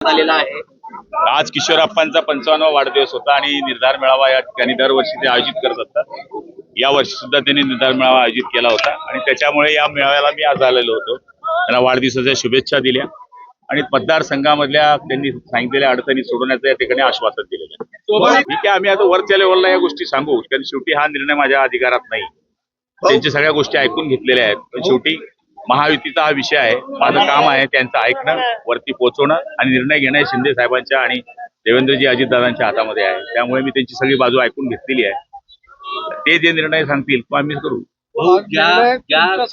आलेला आहे। आज किशोरप्पांचा 55वा वाढदिवस होता आणि निर्धार मेळावा या ठिकाणी दरवर्षी ते आयोजित करत असतात। या वर्षी सुद्धा त्यांनी निर्धार मेळावा आयोजित केला होता आणि त्याच्यामुळे या मेळाव्याला मी आज आलेलो होतो। त्यांना वाढदिवसाच्या शुभेच्छा दिल्या आणि मतदारसंघामधल्या त्यांनी सांगितलेल्या अडचणी सोडवण्याचं या ठिकाणी आश्वासन दिलेलं आहे। ठीक आहे, आम्ही आता वरच्या लेवलला या गोष्टी सांगू, कारण शेवटी हा निर्णय माझ्या अधिकारात नाही। त्यांच्या सगळ्या गोष्टी ऐकून घेतलेल्या आहेत, पण शेवटी महायुतीचा हा विषय आहे। माझं काम आहे त्यांचं ऐकणं, वरती पोहोचवणं आणि निर्णय घेणं शिंदे साहेबांच्या आणि देवेंद्रजी अजितदादांच्या हातामध्ये आहे। त्यामुळे मी त्यांची सगळी बाजू ऐकून घेतलेली आहे। ते जे निर्णय सांगतील तो आम्ही करू। ज्या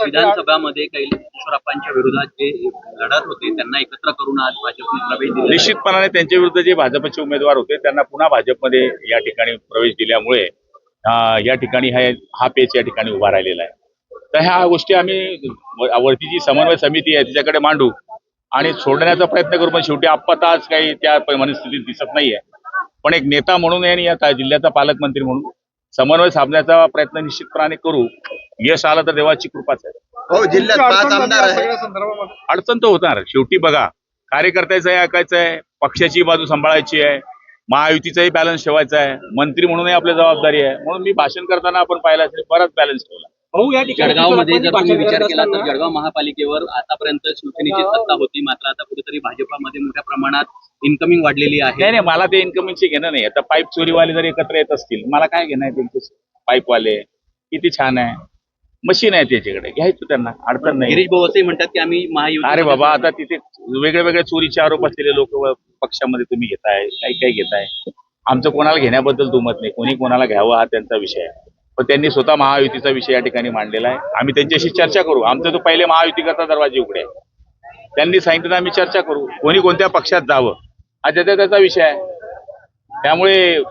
विधानसभामध्ये काही किशोरप्पांच्या विरोधात जे लढत होते त्यांना एकत्र करून आज भाजपने प्रवेश दिला। निश्चितपणाने त्यांच्या विरुद्ध जे भाजपचे उमेदवार होते त्यांना पुन्हा भाजपमध्ये या ठिकाणी प्रवेश दिल्यामुळे या ठिकाणी हा पेच या ठिकाणी उभा राहिलेला आहे। तर ह्या गोष्टी आम्ही वरती जी समन्वय समिती आहे तिच्याकडे मांडू आणि सोडण्याचा प्रयत्न करू। पण शेवटी आप्पात आज काही त्या मनस्थितीत दिसत नाहीये, पण एक नेता म्हणून आणि या जिल्ह्याचा पालकमंत्री म्हणून समन्वय साधण्याचा प्रयत्न निश्चितपणाने करू। यश आलं तर देवाची कृपाच आहे। हो, जिल्ह्यात 5 आमदार आहेत। अडचण तर होणार शेवटी। बघा, कार्यकर्त्याचं आहे, ऐकायचं आहे, पक्षाची बाजू सांभाळायची आहे, महायुतीचाही बॅलन्स ठेवायचा आहे, मंत्री म्हणूनही आपली जबाबदारी आहे। म्हणून मी भाषण करताना आपण पाहिलं असेल बराच बॅलन्स ठेवला। जळगावमध्ये जर तुम्ही विचार केला तर जळगाव महापालिकेवर आतापर्यंत शिवसेनेची सत्ता होती, मात्र आता कुठेतरी भाजपामध्ये मोठ्या प्रमाणात इन्कमिंग वाढलेली आहे। नाही, मला ते इन्कमिंगचे घेणं नाही। आता पाईप चोरीवाले जर एकत्र येत असतील, मला काय घेणं आहे त्यांचे? पाईपवाले किती छान आहे, मशीन आहे त्याच्याकडे, घ्यायचं त्यांना, अडचण नाही। गिरीश भाऊ असे म्हणतात की आम्ही महायुती। अरे बाबा, आता तिथे वेगळे वेगळे चोरीचे आरोप असलेले लोक पक्षामध्ये तुम्ही घेताय, काही घेताय। आमचं कोणाला घेण्याबद्दल दुमत नाही, कोणी कोणाला घ्यावं हा त्यांचा विषय आहे। पण त्यांनी स्वतः महायुतीचा विषय या ठिकाणी मांडलेला आहे। आम्ही त्यांच्याशी चर्चा करू। आमचं तो पहिले महायुतीकरता दरवाजे उघडे आहे। त्यांनी सांगितलं आम्ही चर्चा करू, कोणी कोणत्या पक्षात जावं हा त्याचा विषय आहे। त्यामुळे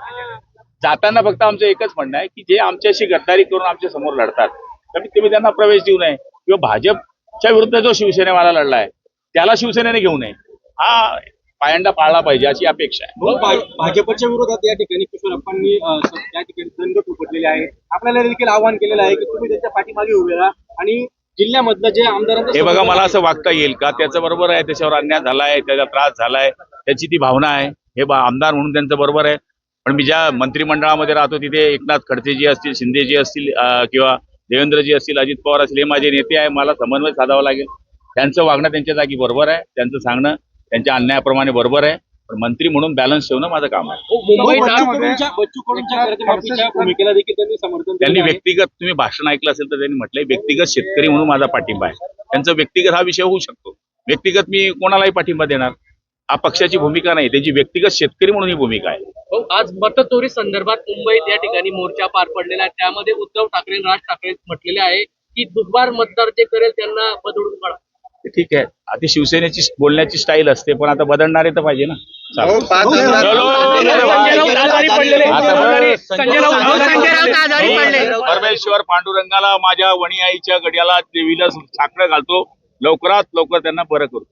जाताना फक्त आमचं एकच म्हणणं आहे की जे आमच्याशी गद्दारी करून आमच्या समोर लढतात कमीत कमी त्यांना प्रवेश देऊ नये, किंवा भाजपच्या विरुद्ध जो शिवसेनेवाला लढलाय त्याला शिवसेनेने घेऊ नये, हा पायंडा पाळला पाहिजे अशी अपेक्षा आहे। भाजपच्या विरोधात या ठिकाणी किशोरप्पांनी त्या ठिकाणी दंड उपटलेले आहे। आपल्याला देखील आवाहन केलेलं आहे की तुम्ही त्यांच्या पाठीमागे उभे राहा आणि जिल्ह्यामधलं जे आमदारांचं हे बघा, मला असं वागता येईल का? त्याचं बरोबर आहे, त्याच्यावर अन्याय झालाय, त्याचा त्रास झालाय, त्याची ती भावना आहे, हे आमदार म्हणून त्यांचं बरोबर आहे। पण मी ज्या मंत्रिमंडळामध्ये राहतो तिथे एकनाथ खडसेजी असतील, शिंदेजी असतील किंवा देवेंद्रजी असतील, अजित पवार असतील, हे माझे नेते आहे। मला समन्वय साधावा लागेल। त्यांचं वागणं त्यांच्या जागी बरोबर आहे, त्यांचं सांगणं त्यांच्या अन्यायाप्रमाणे बरोबर आहे, पण मंत्री म्हणून बॅलन्स ठेवणं माझं काम आहे। बच्चू कडूंच्या कर्जमाफीच्या भूमिकेला देखील त्यांनी समर्थन त्यांनी व्यक्तिगत, तुम्ही भाषण ऐकलं असेल तर त्यांनी म्हटलंय व्यक्तिगत शेतकरी म्हणून माझा पाठिंबा आहे। त्यांचा व्यक्तिगत हा विषय होऊ शकतो, व्यक्तिगत मी कोणालाही पाठिंबा देणार, हा पक्षाची भूमिका नाही, त्याची व्यक्तिगत शेतकरी म्हणून ही भूमिका आहे। आज मतचोरी संदर्भात मुंबईत या ठिकाणी मोर्चा पार पडलेला आहे। त्यामध्ये उद्धव ठाकरे राज ठाकरे म्हटलेले आहे की दुर्बार मतदार जे करेल त्यांना बदलून काढा। ठीक आहे, आता शिवसेनेची बोलण्याची स्टाईल असते, पण आता बदलणारे तर पाहिजे ना। परमेश्वर पांडुरंगाला माझ्या वणी आईच्या गड्याला देवीला साखर घालतो, लवकरात लवकर त्यांना बरं करू।